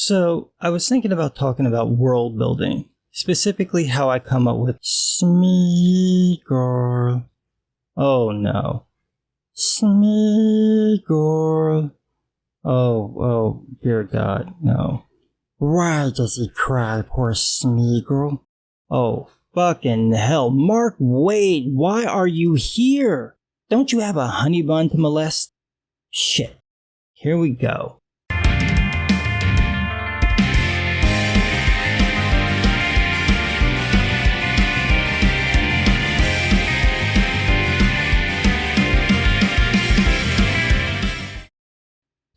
So, I was thinking about talking about world building, specifically how I come up with Smeagol. Oh no. Smeagol. Oh, dear God, no. Why does he cry, poor Smeagol? Oh, fucking hell. Mark Waid, why are you here? Don't you have a honey bun to molest? Shit. Here we go.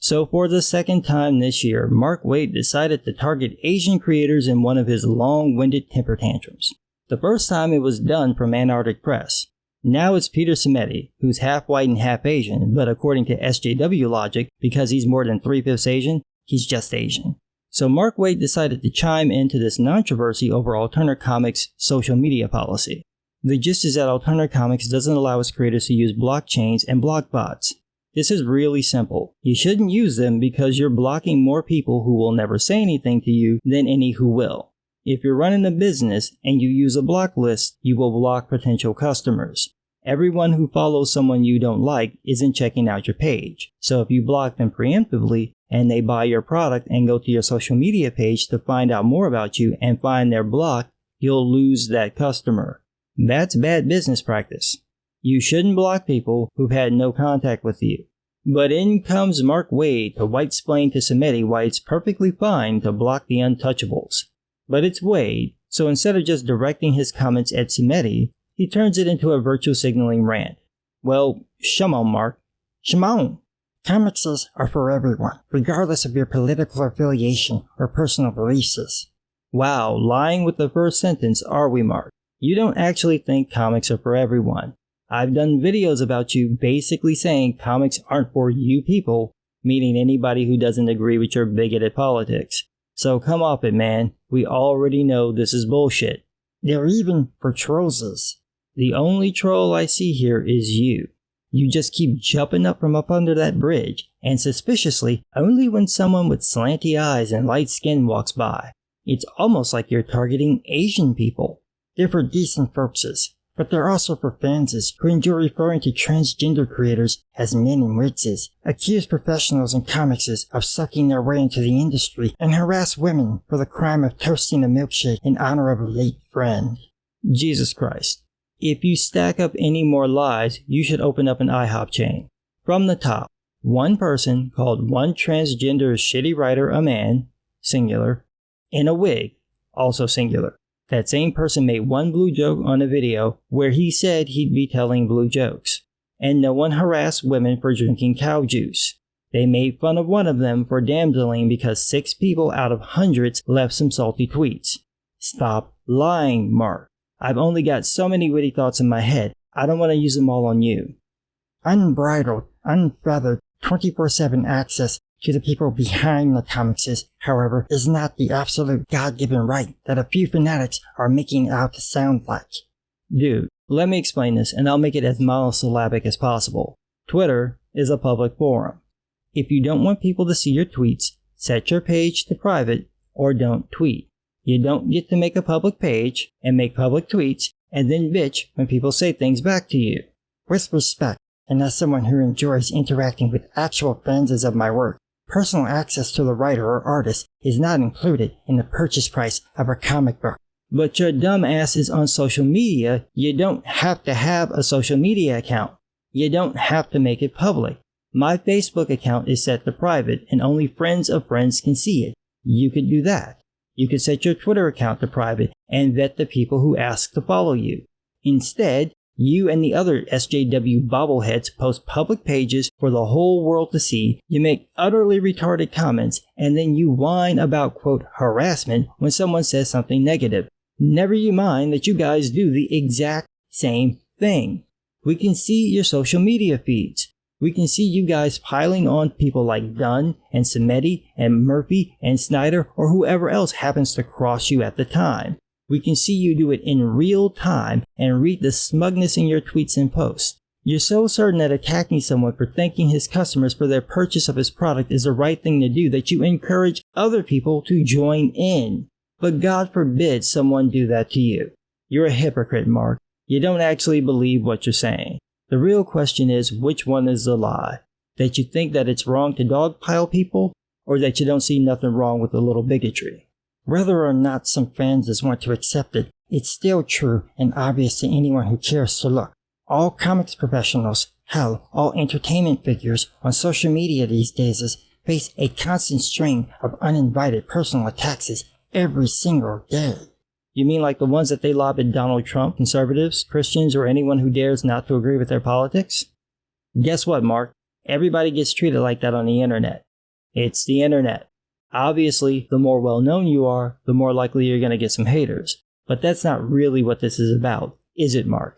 So for the second time this year, Mark Waid decided to target Asian creators in one of his long-winded temper tantrums. The first time it was done from Antarctic Press. Now it's Peter Simeti, who's half white and half Asian, but according to SJW logic, because he's more than 3/5 Asian, he's just Asian. So Mark Waid decided to chime into this controversy over Alterna Comics' social media policy. The gist is that Alterna Comics doesn't allow its creators to use blockchains and block bots. This is really simple. You shouldn't use them because you're blocking more people who will never say anything to you than any who will. If you're running a business and you use a block list, you will block potential customers. Everyone who follows someone you don't like isn't checking out your page. So if you block them preemptively and they buy your product and go to your social media page to find out more about you and find their block, you'll lose that customer. That's bad business practice. You shouldn't block people who've had no contact with you. But in comes Mark Waid to white-splain to Simeti why it's perfectly fine to block the untouchables. But it's Waid, so instead of just directing his comments at Simeti, he turns it into a virtue signaling rant. Well, shimon, Mark. Shimon. Comics are for everyone, regardless of your political affiliation or personal beliefs. Wow, lying with the first sentence, are we, Mark? You don't actually think comics are for everyone. I've done videos about you basically saying comics aren't for you people, meaning anybody who doesn't agree with your bigoted politics. So come off it, man. We already know this is bullshit. They're even for trolls. The only troll I see here is you. You just keep jumping up from up under that bridge, and suspiciously, only when someone with slanty eyes and light skin walks by. It's almost like you're targeting Asian people. They're for decent folks, but they're also for fans who enjoy referring to transgender creators as men in wigs, accuse professionals in comics of sucking their way into the industry, and harass women for the crime of toasting a milkshake in honor of a late friend. Jesus Christ. If you stack up any more lies, you should open up an IHOP chain. From the top, one person called one transgender shitty writer a man, singular, in a wig, also singular. That same person made one blue joke on a video where he said he'd be telling blue jokes. And no one harassed women for drinking cow juice. They made fun of one of them for damseling because 6 people out of hundreds left some salty tweets. Stop lying, Mark. I've only got so many witty thoughts in my head. I don't want to use them all on you. Unbridled, unfeathered, 24/7 access to the people behind the comics, however, is not the absolute God-given right that a few fanatics are making it out to sound like. Dude, let me explain this and I'll make it as monosyllabic as possible. Twitter is a public forum. If you don't want people to see your tweets, set your page to private or don't tweet. You don't get to make a public page and make public tweets and then bitch when people say things back to you. With respect, and as someone who enjoys interacting with actual fans of my work, personal access to the writer or artist is not included in the purchase price of a comic book. But your dumb ass is on social media. You don't have to have a social media account. You don't have to make it public. My Facebook account is set to private and only friends of friends can see it. You could do that. You could set your Twitter account to private and vet the people who ask to follow you. Instead, you and the other SJW bobbleheads post public pages for the whole world to see, you make utterly retarded comments, and then you whine about, quote, harassment when someone says something negative. Never you mind that you guys do the exact same thing. We can see your social media feeds. We can see you guys piling on people like Dunn and Simeti and Murphy and Snyder or whoever else happens to cross you at the time. We can see you do it in real time and read the smugness in your tweets and posts. You're so certain that attacking someone for thanking his customers for their purchase of his product is the right thing to do that you encourage other people to join in. But God forbid someone do that to you. You're a hypocrite, Mark. You don't actually believe what you're saying. The real question is, which one is the lie? That you think that it's wrong to dogpile people, or that you don't see nothing wrong with a little bigotry? Whether or not some fans want to accept it, it's still true and obvious to anyone who cares to look. All comics professionals, hell, all entertainment figures on social media these days face a constant string of uninvited personal attacks every single day. You mean like the ones that they lob at Donald Trump, conservatives, Christians, or anyone who dares not to agree with their politics? Guess what, Mark? Everybody gets treated like that on the internet. It's the internet. Obviously, the more well-known you are, the more likely you're going to get some haters. But that's not really what this is about, is it, Mark?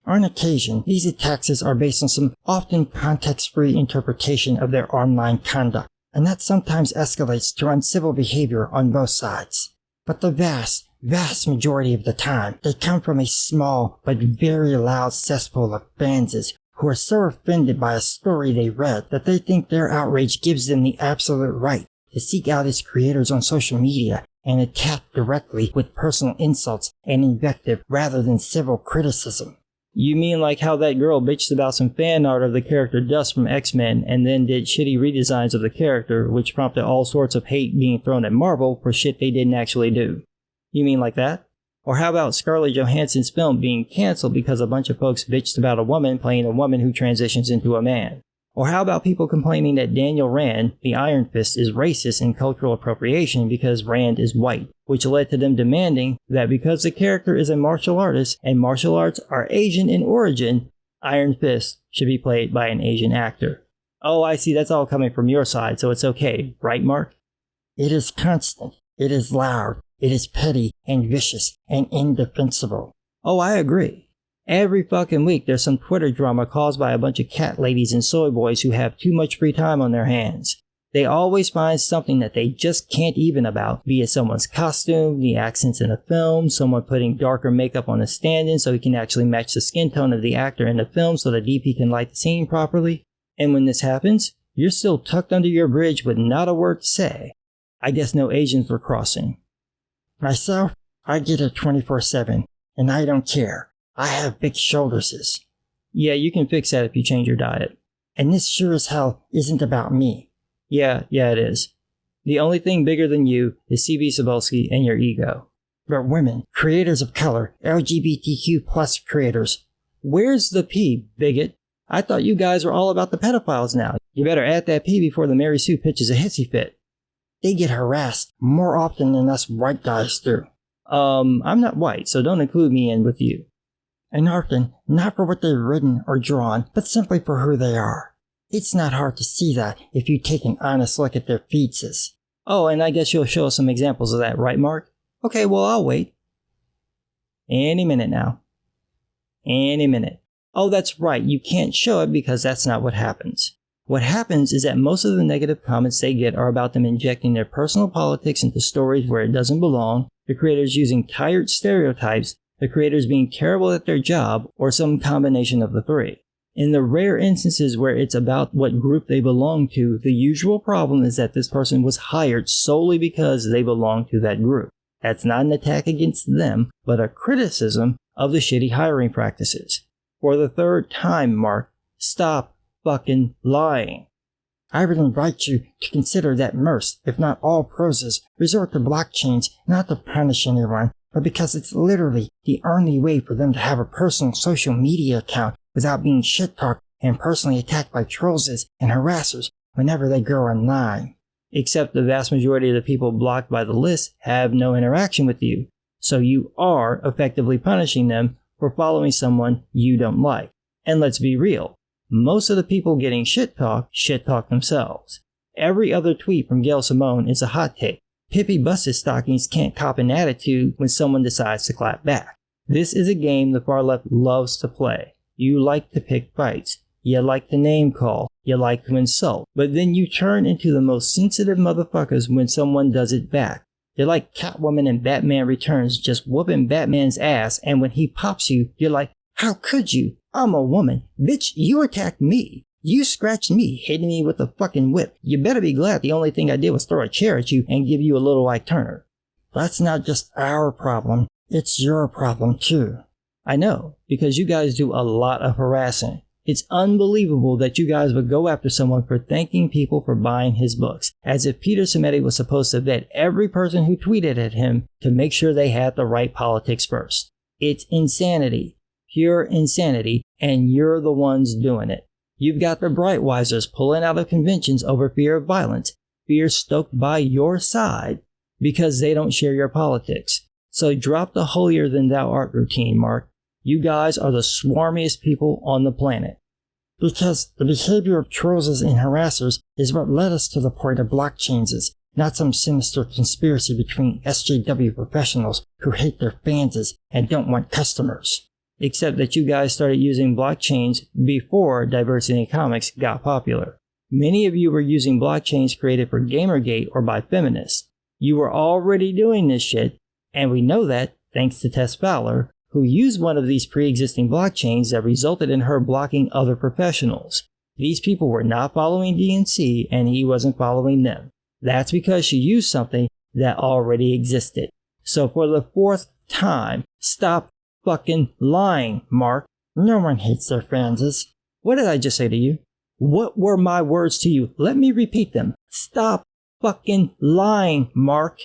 On occasion, these attacks are based on some often context-free interpretation of their online conduct, and that sometimes escalates to uncivil behavior on both sides. But the vast majority of the time, they come from a small but very loud cesspool of fans who are so offended by a story they read that they think their outrage gives them the absolute right to seek out its creators on social media and attack directly with personal insults and invective rather than civil criticism. You mean like how that girl bitched about some fan art of the character Dust from X-Men and then did shitty redesigns of the character, which prompted all sorts of hate being thrown at Marvel for shit they didn't actually do? You mean like that? Or how about Scarlett Johansson's film being cancelled because a bunch of folks bitched about a woman playing a woman who transitions into a man? Or how about people complaining that Daniel Rand, the Iron Fist, is racist and cultural appropriation because Rand is white, which led to them demanding that because the character is a martial artist and martial arts are Asian in origin, Iron Fist should be played by an Asian actor. Oh, I see, that's all coming from your side, so it's okay, right, Mark? It is constant, it is loud, it is petty and vicious and indefensible. Oh, I agree. Every fucking week there's some Twitter drama caused by a bunch of cat ladies and soy boys who have too much free time on their hands. They always find something that they just can't even about, be it someone's costume, the accents in a film, someone putting darker makeup on a stand-in so he can actually match the skin tone of the actor in the film so the DP can light the scene properly. And when this happens, you're still tucked under your bridge with not a word to say. I guess no Asians were crossing. Myself, I get it 24/7, and I don't care. I have big shoulders. Yeah, you can fix that if you change your diet. And this sure as hell isn't about me. Yeah, it is. The only thing bigger than you is CB Cebulski and your ego. But women, creators of color, LGBTQ+ creators. Where's the P, bigot? I thought you guys were all about the pedophiles now. You better add that P before the Mary Sue pitches a hissy fit. They get harassed more often than us white guys do. I'm not white, so don't include me in with you. And often, not for what they've written or drawn, but simply for who they are. It's not hard to see that if you take an honest look at their feeds. Oh, and I guess you'll show us some examples of that, right, Mark? Okay, well, I'll wait. Any minute now. Any minute. Oh, that's right, you can't show it because that's not what happens. What happens is that most of the negative comments they get are about them injecting their personal politics into stories where it doesn't belong, the creators using tired stereotypes, the creators being terrible at their job, or some combination of the three. In the rare instances where it's about what group they belong to, the usual problem is that this person was hired solely because they belong to that group. That's not an attack against them, but a criticism of the shitty hiring practices. For the third time, Mark, stop fucking lying. I would invite you to consider that most, if not all pros, resort to blockchains not to punish anyone, but because it's literally the only way for them to have a personal social media account without being shit-talked and personally attacked by trolls and harassers whenever they go online. Except the vast majority of the people blocked by the list have no interaction with you, so you are effectively punishing them for following someone you don't like. And let's be real, most of the people getting shit-talk themselves. Every other tweet from Gail Simone is a hot take. Pippi Busted Stockings can't cop an attitude when someone decides to clap back. This is a game the far left loves to play. You like to pick fights. You like to name call. You like to insult. But then you turn into the most sensitive motherfuckers when someone does it back. You're like Catwoman in Batman Returns, just whooping Batman's ass, and when he pops you, you're like, how could you? I'm a woman. Bitch, you attacked me. You scratched me, hitting me with a fucking whip. You better be glad the only thing I did was throw a chair at you and give you a little Alterna. That's not just our problem. It's your problem too. I know, because you guys do a lot of harassing. It's unbelievable that you guys would go after someone for thanking people for buying his books, as if Peter Simeti was supposed to vet every person who tweeted at him to make sure they had the right politics first. It's insanity. Pure insanity, and you're the ones doing it. You've got the Brightwisers pulling out of conventions over fear of violence, fear stoked by your side, because they don't share your politics. So drop the holier-than-thou art routine, Mark. You guys are the swarmiest people on the planet. Because the behavior of trolls and harassers is what led us to the point of blockchains, not some sinister conspiracy between SJW professionals who hate their fans and don't want customers. Except that you guys started using blockchains before diversity in comics got popular. Many of you were using blockchains created for Gamergate or by feminists. You were already doing this shit, and we know that thanks to Tess Fowler, who used one of these pre-existing blockchains that resulted in her blocking other professionals. These people were not following DNC, and he wasn't following them. That's because she used something that already existed. So for the fourth time, stop fucking lying, Mark. No one hates their fans. What did I just say to you? What were my words to you? Let me repeat them. Stop fucking lying, Mark.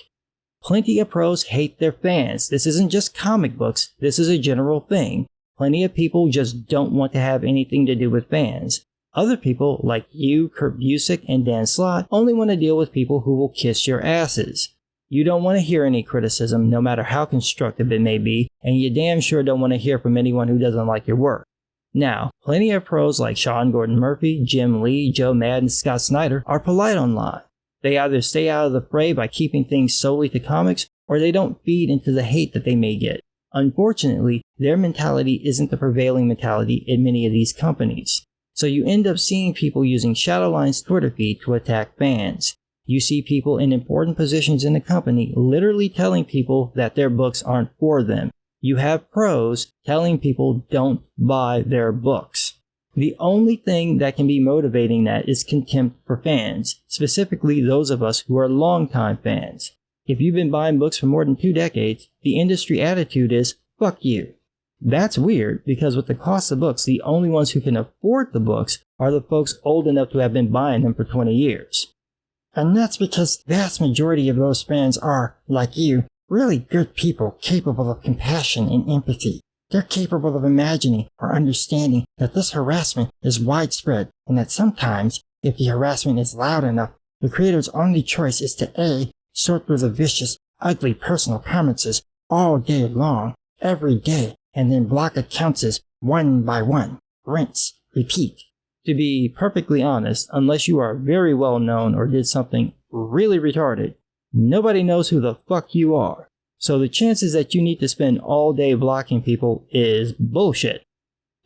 Plenty of pros hate their fans. This isn't just comic books. This is a general thing. Plenty of people just don't want to have anything to do with fans. Other people, like you, Kurt Busiek, and Dan Slott, only want to deal with people who will kiss your asses. You don't want to hear any criticism, no matter how constructive it may be, and you damn sure don't want to hear from anyone who doesn't like your work. Now, plenty of pros like Sean Gordon Murphy, Jim Lee, Joe Madden, and Scott Snyder are polite online. They either stay out of the fray by keeping things solely to comics, or they don't feed into the hate that they may get. Unfortunately, their mentality isn't the prevailing mentality in many of these companies. So you end up seeing people using Shadowline's Twitter feed to attack fans. You see people in important positions in the company literally telling people that their books aren't for them. You have pros telling people don't buy their books. The only thing that can be motivating that is contempt for fans, specifically those of us who are longtime fans. If you've been buying books for more than 2 decades, the industry attitude is, fuck you. That's weird, because with the cost of books, the only ones who can afford the books are the folks old enough to have been buying them for 20 years. And that's because the vast majority of those fans are, like you, really good people capable of compassion and empathy. They're capable of imagining or understanding that this harassment is widespread and that sometimes, if the harassment is loud enough, the creator's only choice is to A, sort through the vicious, ugly personal comments all day long, every day, and then block accounts one by one. Rinse, repeat. To be perfectly honest, unless you are very well known or did something really retarded, nobody knows who the fuck you are. So the chances that you need to spend all day blocking people is bullshit.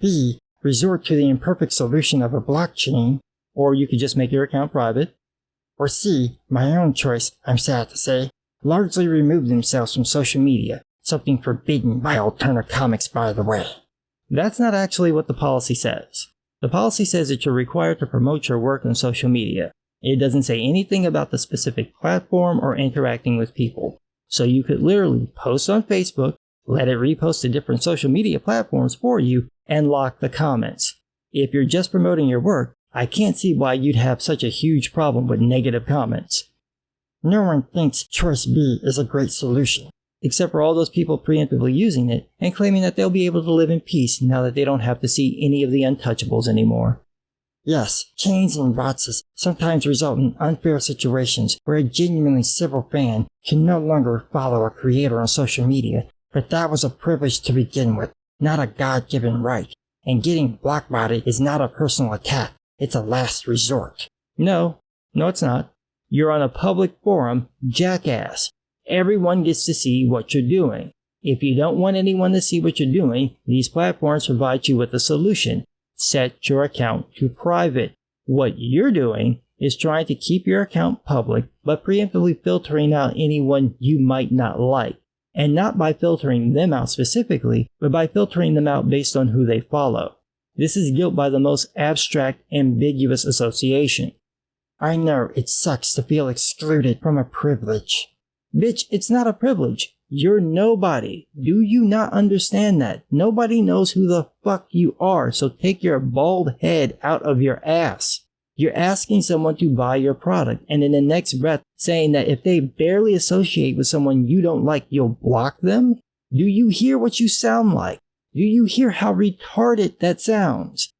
B, resort to the imperfect solution of a blockchain. Or you could just make your account private. Or C, my own choice, I'm sad to say, largely remove themselves from social media, something forbidden by Alterna Comics, by the way. That's not actually what the policy says. The policy says that you're required to promote your work on social media. It doesn't say anything about the specific platform or interacting with people. So you could literally post on Facebook, let it repost to different social media platforms for you, and lock the comments. If you're just promoting your work, I can't see why you'd have such a huge problem with negative comments. No one thinks choice B is a great solution. Except for all those people preemptively using it and claiming that they'll be able to live in peace now that they don't have to see any of the untouchables anymore. Yes, chains and bots sometimes result in unfair situations where a genuinely civil fan can no longer follow a creator on social media, but that was a privilege to begin with, not a God-given right. And getting blockbotted is not a personal attack, it's a last resort. No, it's not. You're on a public forum, jackass. Everyone gets to see what you're doing. If you don't want anyone to see what you're doing, these platforms provide you with a solution. Set your account to private. What you're doing is trying to keep your account public, but preemptively filtering out anyone you might not like. And not by filtering them out specifically, but by filtering them out based on who they follow. This is guilt by the most abstract, ambiguous association. I know it sucks to feel excluded from a privilege. Bitch, it's not a privilege. You're nobody. Do you not understand that? Nobody knows who the fuck you are, so take your bald head out of your ass. You're asking someone to buy your product, and in the next breath saying that if they barely associate with someone you don't like, you'll block them? Do you hear what you sound like? Do you hear how retarded that sounds?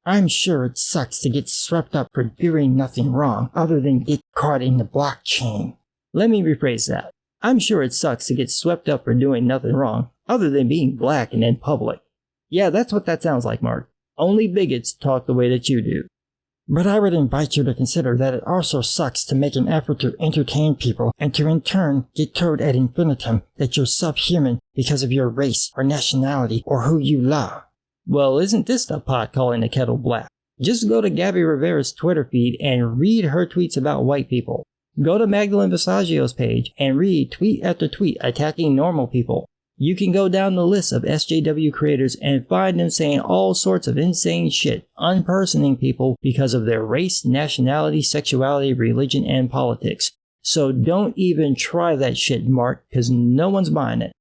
I'm sure it sucks to get swept up for doing nothing wrong other than get caught in the blockchain. Let me rephrase that. I'm sure it sucks to get swept up for doing nothing wrong other than being black and in public. Yeah, that's what that sounds like, Mark. Only bigots talk the way that you do. But I would invite you to consider that it also sucks to make an effort to entertain people and to in turn get told ad infinitum that you're subhuman because of your race or nationality or who you love. Well, isn't this the pot calling the kettle black? Just go to Gabby Rivera's Twitter feed and read her tweets about white people. Go to Magdalene Visaggio's page and read tweet after tweet attacking normal people. You can go down the list of SJW creators and find them saying all sorts of insane shit, unpersoning people because of their race, nationality, sexuality, religion, and politics. So don't even try that shit, Mark, because no one's buying it.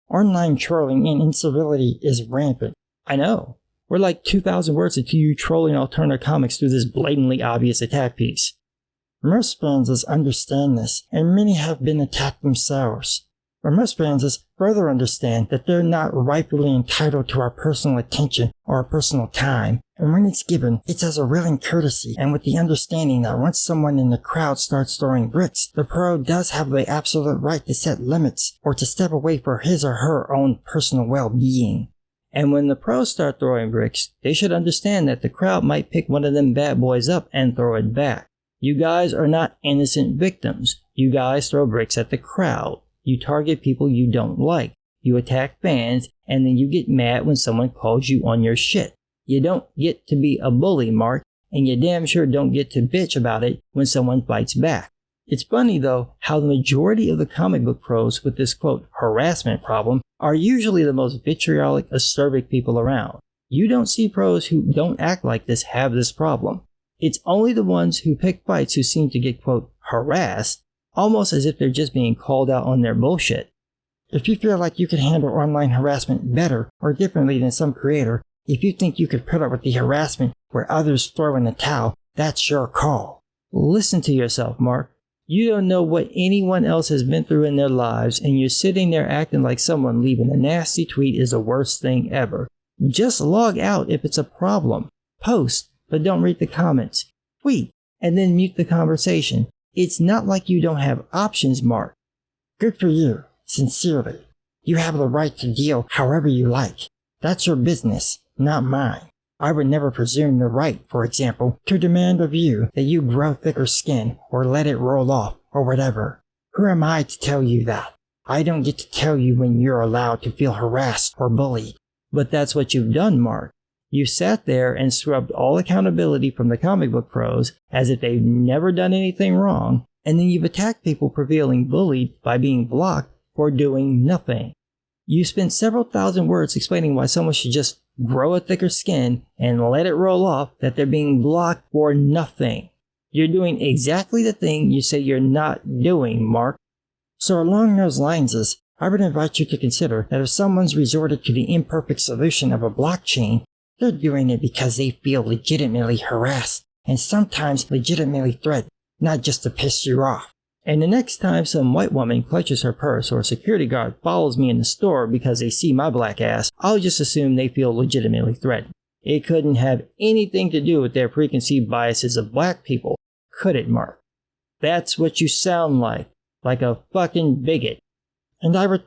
Online trolling and incivility is rampant. I know. We're like 2,000 words into you trolling Alterna comics through this blatantly obvious attack piece. Most fans understand this, and many have been attacked themselves. But most fans further understand that they're not rightfully entitled to our personal attention or our personal time, and when it's given, it's as a willing courtesy and with the understanding that once someone in the crowd starts throwing bricks, the pro does have the absolute right to set limits or to step away for his or her own personal well-being. And when the pros start throwing bricks, they should understand that the crowd might pick one of them bad boys up and throw it back. You guys are not innocent victims. You guys throw bricks at the crowd. You target people you don't like. You attack fans, and then you get mad when someone calls you on your shit. You don't get to be a bully, Mark, and you damn sure don't get to bitch about it when someone fights back. It's funny, though, how the majority of the comic book pros with this, quote, harassment problem are usually the most vitriolic, acerbic people around. You don't see pros who don't act like this have this problem. It's only the ones who pick fights who seem to get, quote, harassed, almost as if they're just being called out on their bullshit. If you feel like you can handle online harassment better or differently than some creator, if you think you could put up with the harassment where others throw in the towel, that's your call. Listen to yourself, Mark. You don't know what anyone else has been through in their lives, and you're sitting there acting like someone leaving a nasty tweet is the worst thing ever. Just log out if it's a problem. Post, but don't read the comments. Tweet, and then mute the conversation. It's not like you don't have options, Mark. Good for you, sincerely. You have the right to deal however you like. That's your business, not mine. I would never presume the right, for example, to demand of you that you grow thicker skin or let it roll off or whatever. Who am I to tell you that? I don't get to tell you when you're allowed to feel harassed or bullied. But that's what you've done, Mark. You sat there and scrubbed all accountability from the comic book pros as if they've never done anything wrong, and then you've attacked people for feeling bullied by being blocked for doing nothing. You spent several thousand words explaining why someone should just grow a thicker skin and let it roll off that they're being blocked for nothing. You're doing exactly the thing you say you're not doing, Mark. So along those lines, I would invite you to consider that if someone's resorted to the imperfect solution of a blockchain, they're doing it because they feel legitimately harassed and sometimes legitimately threatened, not just to piss you off. And the next time some white woman clutches her purse or a security guard follows me in the store because they see my black ass, I'll just assume they feel legitimately threatened. It couldn't have anything to do with their preconceived biases of black people, could it, Mark? That's what you sound like a fucking bigot. And I would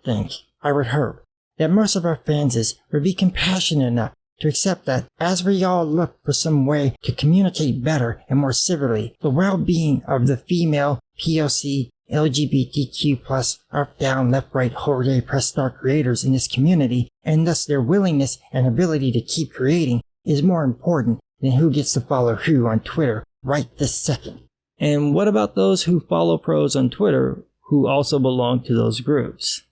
hope, that most of our fans would be compassionate enough to accept that as we all look for some way to communicate better and more civilly, the well-being of the female, POC, LGBTQ+, up, down, left, right, whole day press start creators in this community, and thus their willingness and ability to keep creating, is more important than who gets to follow who on Twitter right this second. And what about those who follow pros on Twitter who also belong to those groups?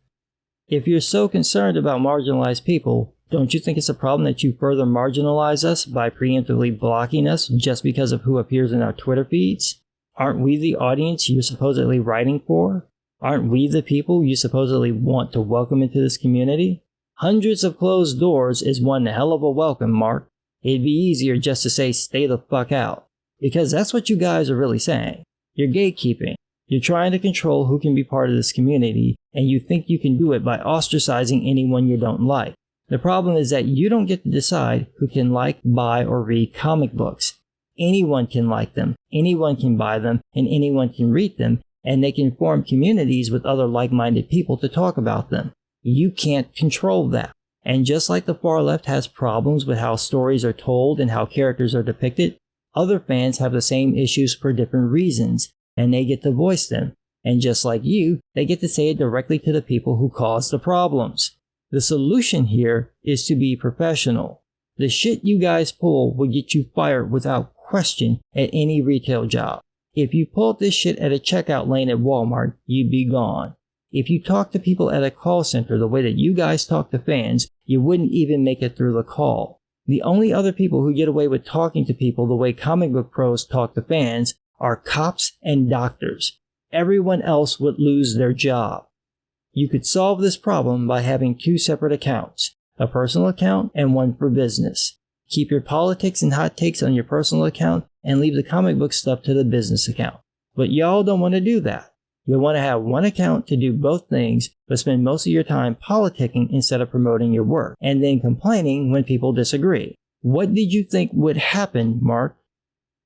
If you're so concerned about marginalized people, Don't you think it's a problem that you further marginalize us by preemptively blocking us just because of who appears in our Twitter feeds? Aren't we the audience you're supposedly writing for? Aren't we the people you supposedly want to welcome into this community? Hundreds of closed doors is one hell of a welcome, Mark. It'd be easier just to say stay the fuck out. Because that's what you guys are really saying. You're gatekeeping. You're trying to control who can be part of this community, and you think you can do it by ostracizing anyone you don't like. The problem is that you don't get to decide who can like, buy, or read comic books. Anyone can like them, anyone can buy them, and anyone can read them, and they can form communities with other like-minded people to talk about them. You can't control that. And just like the far left has problems with how stories are told and how characters are depicted, other fans have the same issues for different reasons, and they get to voice them. And just like you, they get to say it directly to the people who cause the problems. The solution here is to be professional. The shit you guys pull will get you fired without question at any retail job. If you pulled this shit at a checkout lane at Walmart, you'd be gone. If you talk to people at a call center the way that you guys talk to fans, you wouldn't even make it through the call. The only other people who get away with talking to people the way comic book pros talk to fans are cops and doctors. Everyone else would lose their job. You could solve this problem by having two separate accounts, a personal account and one for business. Keep your politics and hot takes on your personal account and leave the comic book stuff to the business account. But y'all don't want to do that. You want to have one account to do both things, but spend most of your time politicking instead of promoting your work, and then complaining when people disagree. What did you think would happen, Mark?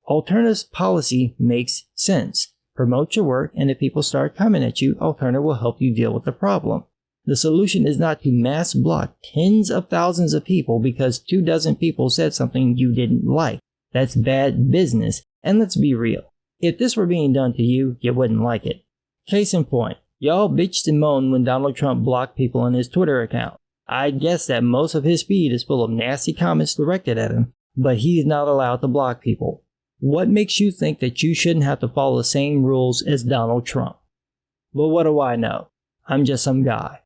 Alterna's policy makes sense. Promote your work, and if people start coming at you, Alterna will help you deal with the problem. The solution is not to mass block tens of thousands of people because 24 people said something you didn't like. That's bad business, and let's be real. If this were being done to you, you wouldn't like it. Case in point, y'all bitched and moaned when Donald Trump blocked people on his Twitter account. I guess that most of his feed is full of nasty comments directed at him, but he's not allowed to block people. What makes you think that you shouldn't have to follow the same rules as Donald Trump? Well, what do I know? I'm just some guy.